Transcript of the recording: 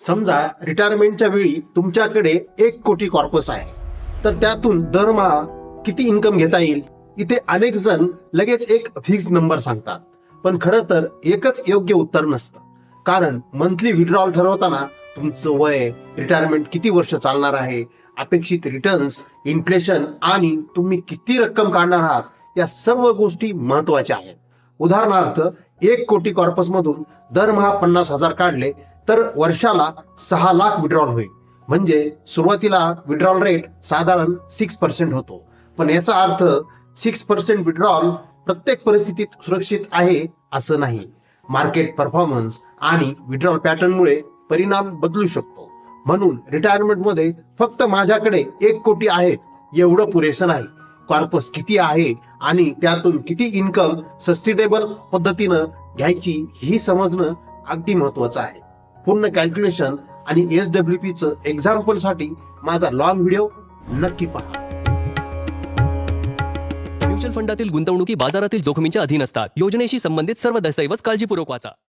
समजा रिटायरमेंटच्या वेळी तुमच्याकडे 1 कोटी कॉर्पस आहे, तर त्यातून दरमहा किती इन्कम घेता येईल? इथे अनेक जण लगेच एक फिक्स नंबर सांगतात, पण खरं तर एकच योग्य उत्तर नसतं. कारण मंथली विड्रॉल ठरवताना तुमचं वय, रिटायरमेंट किती वर्ष चालणार आहे, अपेक्षित रिटर्न्स, इन्फ्लेशन आणि तुम्ही किती रक्कम काढणार आहात, या सर्व गोष्टी महत्वाच्या आहेत. उदाहरणार्थ 1 कोटी कॉर्पस मधून दरमहा 50,000 काढले तर वर्षाला 6 लाख विड्रॉल होईल. म्हणजे सुरुवातीला विड्रॉल रेट साधारण 6% होतो. पण याचा अर्थ 6% विड्रॉल प्रत्येक परिस्थितीत सुरक्षित आहे असं नाही. मार्केट परफॉर्मन्स आणि विड्रॉल पॅटर्नमुळे परिणाम बदलू शकतो. म्हणून रिटायरमेंट मध्ये फक्त माझ्याकडे 1 कोटी आहेत एवढं पुरेसं नाही. कॉर्पस किती आहे आणि त्यातून किती इन्कम सस्टेनेबल पद्धतीनं घ्यायची ही समजणं अगदी महत्वाचं आहे. पूर्ण कॅल्क्युलेशन आणि SWP चं एक्झाम्पल साठी माझा लॉंग व्हिडिओ नक्की पहा. म्युच्युअल फंडातील गुंतवणुकी बाजारातील जोखमींच्या अधीन असतात. योजनेशी संबंधित सर्व दस्तऐवज काळजीपूर्वक वाचा.